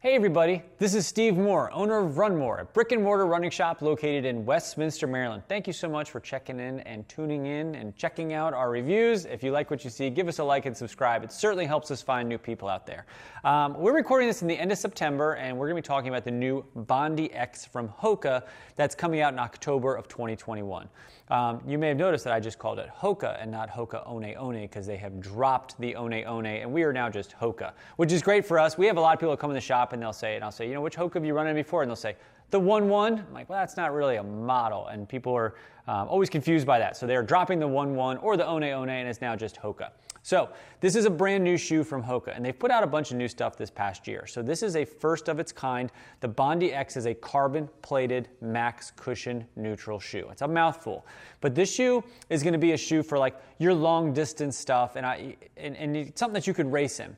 Hey everybody, this is Steve Moore, owner of Run More, a brick and mortar running shop located in Westminster, Maryland. Thank you so much for checking in and tuning in and checking out our reviews. If you like what you see, give us a like and subscribe. It certainly helps us find new people out there. We're recording this in the end of September, and we're going to be talking about the new Bondi X from Hoka that's coming out in October of 2021. You may have noticed that I just called it Hoka and not Hoka One One because they have dropped the One One and we are now just Hoka, which is great for us. We have a lot of people that come in the shop and I'll say, you know, which Hoka have you run in before? And they'll say, the One One. I'm like, well, that's not really a model. And people are always confused by that. So they're dropping the One One or the One One and it's now just Hoka. So this is a brand new shoe from Hoka, and they've put out a bunch of new stuff this past year. So this is a first of its kind. The Bondi X is a carbon-plated max cushion neutral shoe. It's a mouthful, but this shoe is going to be a shoe for like your long distance stuff, and something that you could race in.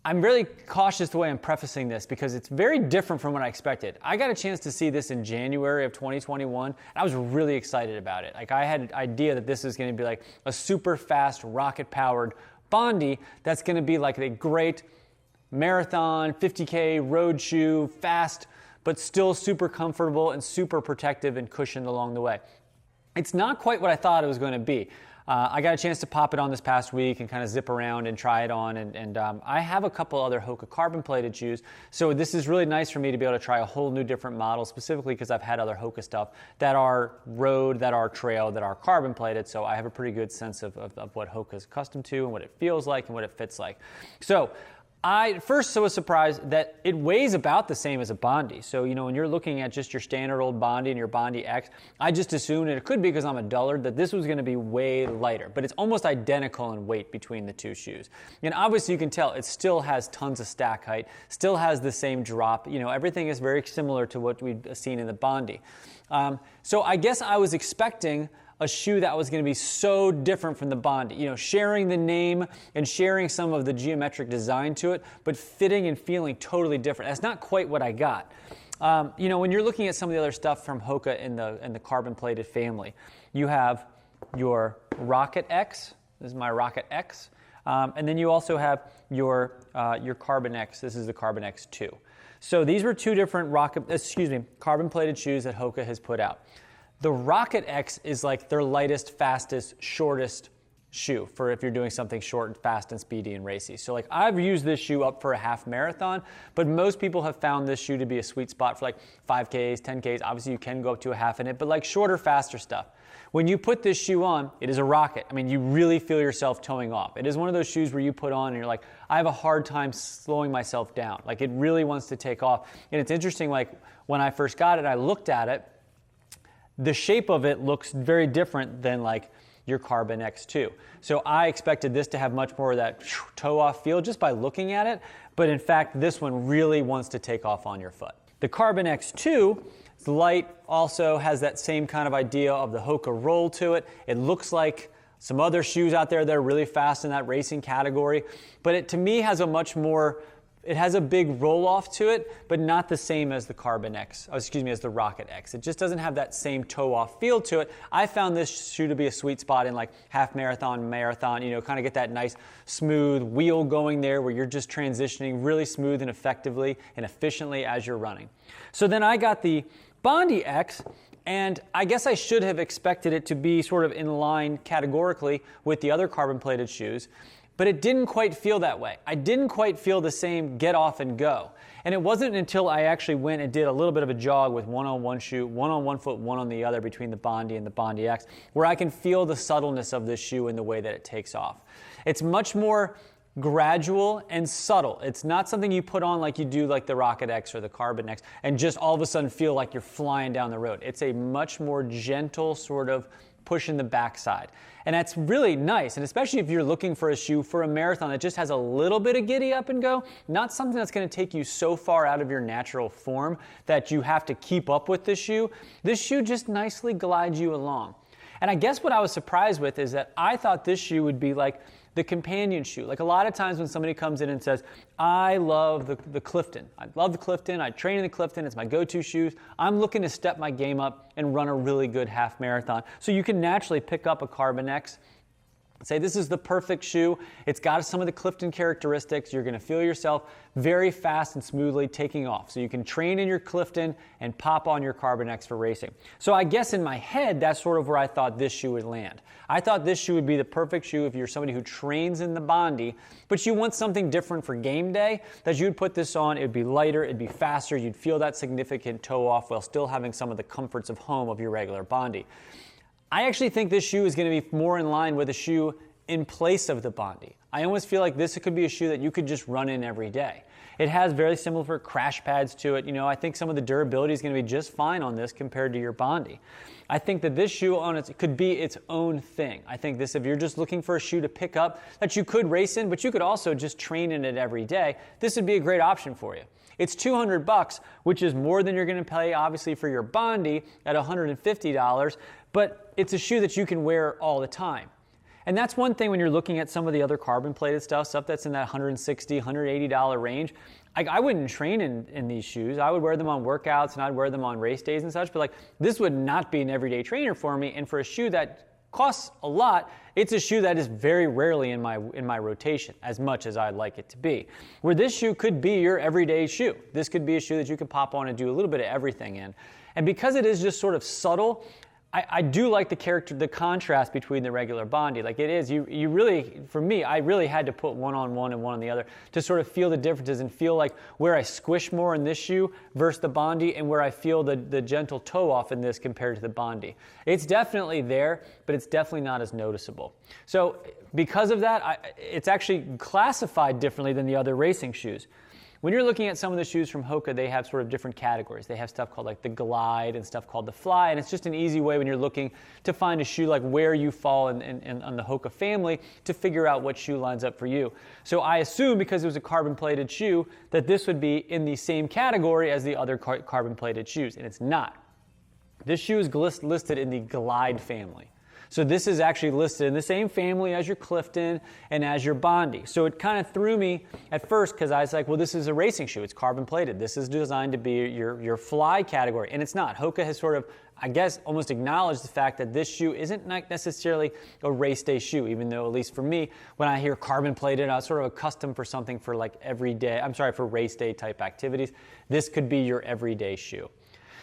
I'm really cautious the way I'm prefacing this because it's very different from what I expected. I got a chance to see this in January of 2021, and I was really excited about it. Like, I had an idea that this is going to be like a super fast, rocket-powered Bondi that's going to be like a great marathon, 50K road shoe, fast, but still super comfortable and super protective and cushioned along the way. It's not quite what I thought it was going to be. I got a chance to pop it on this past week and kind of zip around and try it on, and I have a couple other Hoka carbon plated shoes, so this is really nice for me to be able to try a whole new different model, specifically because I've had other Hoka stuff that are road, that are trail, that are carbon plated, so I have a pretty good sense of what Hoka is accustomed to and what it feels like and what it fits like. So I first was surprised that it weighs about the same as a Bondi. So, you know, when you're looking at just your standard old Bondi and your Bondi X, I just assumed, and it could be because I'm a dullard, that this was going to be way lighter. But it's almost identical in weight between the two shoes. And obviously you can tell it still has tons of stack height, still has the same drop. You know, everything is very similar to what we've seen in the Bondi. So I guess I was expecting a shoe that was going to be so different from the Bondi, you know, sharing the name and sharing some of the geometric design to it, but fitting and feeling totally different. That's not quite what I got. You know, when you're looking at some of the other stuff from Hoka in the carbon plated family, you have your Rocket X. This is my Rocket X. And then you also have your Carbon X. This is the Carbon X2. So these were two different carbon plated shoes that Hoka has put out. The Rocket X is like their lightest, fastest, shortest shoe for if you're doing something short and fast and speedy and racy. So like I've used this shoe up for a half marathon, but most people have found this shoe to be a sweet spot for like 5Ks, 10Ks. Obviously you can go up to a half in it, but like shorter, faster stuff. When you put this shoe on, it is a rocket. I mean, you really feel yourself towing off. It is one of those shoes where you put on and you're like, I have a hard time slowing myself down. Like it really wants to take off. And it's interesting, like when I first got it, I looked at it, the shape of it looks very different than like your Carbon X2. So I expected this to have much more of that toe-off feel just by looking at it, but in fact, this one really wants to take off on your foot. The Carbon X2, it's light, also has that same kind of idea of the Hoka roll to it. It looks like some other shoes out there that are really fast in that racing category, but it to me has a much more, it has a big roll-off to it, but not the same as the Carbon X, as the Rocket X. It just doesn't have that same toe-off feel to it. I found this shoe to be a sweet spot in like half marathon, you know, kind of get that nice smooth wheel going there where you're just transitioning really smooth and effectively and efficiently as you're running. So then I got the Bondi X, and I guess I should have expected it to be sort of in line categorically with the other carbon-plated shoes, but it didn't quite feel that way. I didn't quite feel the same get off and go. And it wasn't until I actually went and did a little bit of a jog with one on one shoe, one on one foot, one on the other between the Bondi and the Bondi X, where I can feel the subtleness of this shoe in the way that it takes off. It's much more gradual and subtle. It's not something you put on like you do like the Rocket X or the Carbon X and just all of a sudden feel like you're flying down the road. It's a much more gentle sort of push in the backside. And that's really nice, and especially if you're looking for a shoe for a marathon that just has a little bit of giddy up and go, not something that's going to take you so far out of your natural form that you have to keep up with this shoe. This shoe just nicely glides you along. And I guess what I was surprised with is that I thought this shoe would be like the companion shoe. Like a lot of times when somebody comes in and says, I love the Clifton. I love the Clifton. I train in the Clifton. It's my go-to shoes. I'm looking to step my game up and run a really good half marathon. So you can naturally pick up a Carbon X Say this is the perfect shoe. It's got some of the Clifton characteristics. You're going to feel yourself very fast and smoothly taking off. So you can train in your Clifton and pop on your Carbon X for racing. So I guess in my head, that's sort of where I thought this shoe would land. I thought this shoe would be the perfect shoe if you're somebody who trains in the Bondi, but you want something different for game day, that you'd put this on. It'd be lighter, it'd be faster. You'd feel that significant toe off while still having some of the comforts of home of your regular Bondi. I actually think this shoe is going to be more in line with a shoe in place of the Bondi. I almost feel like this could be a shoe that you could just run in every day. It has very similar crash pads to it. I think some of the durability is going to be just fine on this compared to your Bondi. I think that this shoe on it could be its own thing. I think this, if you're just looking for a shoe to pick up that you could race in, but you could also just train in it every day, this would be a great option for you. It's $200, which is more than you're going to pay, obviously, for your Bondi at $150, but it's a shoe that you can wear all the time. And that's one thing when you're looking at some of the other carbon-plated stuff that's in that $160, $180 range. I wouldn't train in these shoes. I would wear them on workouts and I'd wear them on race days and such, but this would not be an everyday trainer for me. And for a shoe that costs a lot, it's a shoe that is very rarely in my rotation, as much as I'd like it to be. Where this shoe could be your everyday shoe. This could be a shoe that you could pop on and do a little bit of everything in. And because it is just sort of subtle, I do like the contrast between the regular Bondi. Like it is, you really, for me, I really had to put one on one and one on the other to sort of feel the differences and feel like where I squish more in this shoe versus the Bondi and where I feel the gentle toe off in this compared to the Bondi. It's definitely there, but it's definitely not as noticeable. So because of that, it's actually classified differently than the other racing shoes. When you're looking at some of the shoes from Hoka, they have sort of different categories. They have stuff called like the Glide and stuff called the Fly, and it's just an easy way when you're looking to find a shoe like where you fall on the Hoka family to figure out what shoe lines up for you. So I assume because it was a carbon-plated shoe that this would be in the same category as the other carbon-plated shoes, and it's not. This shoe is listed in the Glide family. So this is actually listed in the same family as your Clifton and as your Bondi. So it kind of threw me at first because I was like, well, this is a racing shoe. It's carbon plated. This is designed to be your Fly category. And it's not. Hoka has sort of, I guess, almost acknowledged the fact that this shoe isn't necessarily a race day shoe, even though, at least for me, when I hear carbon plated, I was sort of accustomed for something for like for race day type activities. This could be your everyday shoe.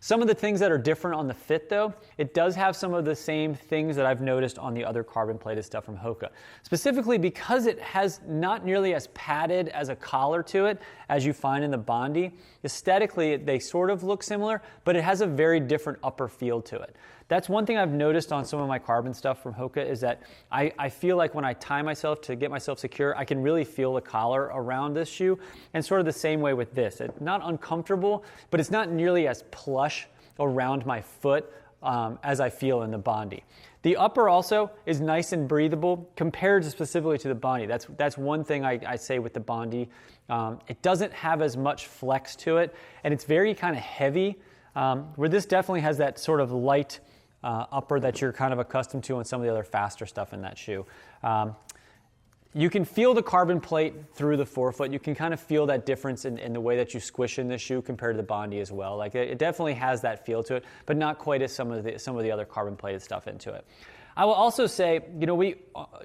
Some of the things that are different on the fit, though, it does have some of the same things that I've noticed on the other carbon-plated stuff from Hoka. Specifically because it has not nearly as padded as a collar to it as you find in the Bondi. Aesthetically, they sort of look similar, but it has a very different upper feel to it. That's one thing I've noticed on some of my carbon stuff from Hoka is that I feel like when I tie myself to get myself secure, I can really feel the collar around this shoe, and sort of the same way with this. It's not uncomfortable, but it's not nearly as plush around my foot as I feel in the Bondi. The upper also is nice and breathable compared specifically to the Bondi. That's one thing I say with the Bondi. It doesn't have as much flex to it, and it's very kind of heavy, where this definitely has that sort of light upper that you're kind of accustomed to on some of the other faster stuff in that shoe. You can feel the carbon plate through the forefoot. You can kind of feel that difference in the way that you squish in this shoe compared to the Bondi as well. Like it definitely has that feel to it, but not quite as some of the other carbon plated stuff into it. I will also say, we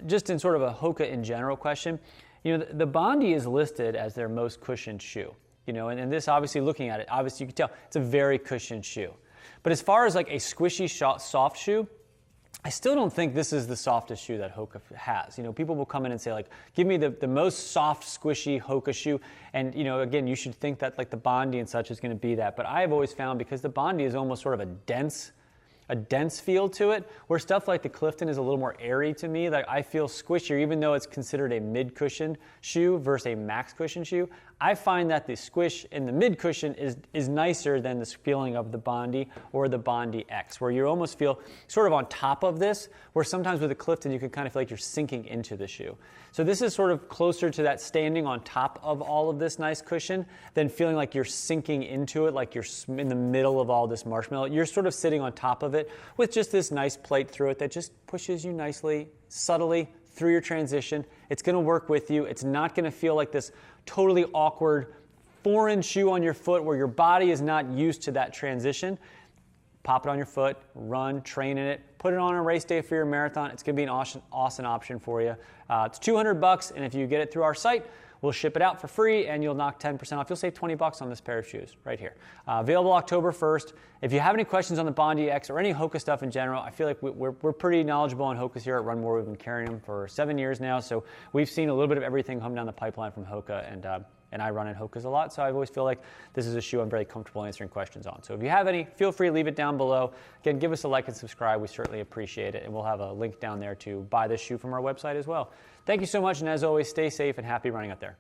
just in sort of a Hoka in general question, the Bondi is listed as their most cushioned shoe. And this, obviously, looking at it, obviously you can tell it's a very cushioned shoe. But as far as like a squishy, soft shoe, I still don't think this is the softest shoe that Hoka has. People will come in and say, like, give me the most soft, squishy Hoka shoe. And, again, you should think that like the Bondi and such is going to be that. But I have always found, because the Bondi is almost sort of a dense feel to it, where stuff like the Clifton is a little more airy to me, that I feel squishier, even though it's considered a mid-cushion shoe versus a max cushion shoe. I find that the squish in the mid-cushion is nicer than the feeling of the Bondi or the Bondi X, where you almost feel sort of on top of this, where sometimes with the Clifton you can kind of feel like you're sinking into the shoe. So this is sort of closer to that standing on top of all of this nice cushion than feeling like you're sinking into it, like you're in the middle of all this marshmallow. You're sort of sitting on top of it with just this nice plate through it that just pushes you nicely, subtly through your transition. It's going to work with you. It's not going to feel like this totally awkward foreign shoe on your foot where your body is not used to that transition. Pop it on your foot, run, train in it, put it on a race day for your marathon. It's going to be an awesome option for you. It's $200, and if you get it through our site, we'll ship it out for free, and you'll knock 10% off. You'll save $20 on this pair of shoes right here. Available October 1st. If you have any questions on the Bondi X or any Hoka stuff in general, I feel like we're pretty knowledgeable on Hokas here at Run More. We've been carrying them for 7 years now, so we've seen a little bit of everything come down the pipeline from Hoka, and I run in Hokas a lot, so I always feel like this is a shoe I'm very comfortable answering questions on. So if you have any, feel free to leave it down below. Again, give us a like and subscribe. We certainly appreciate it, and we'll have a link down there to buy this shoe from our website as well. Thank you so much, and as always, stay safe and happy running out there.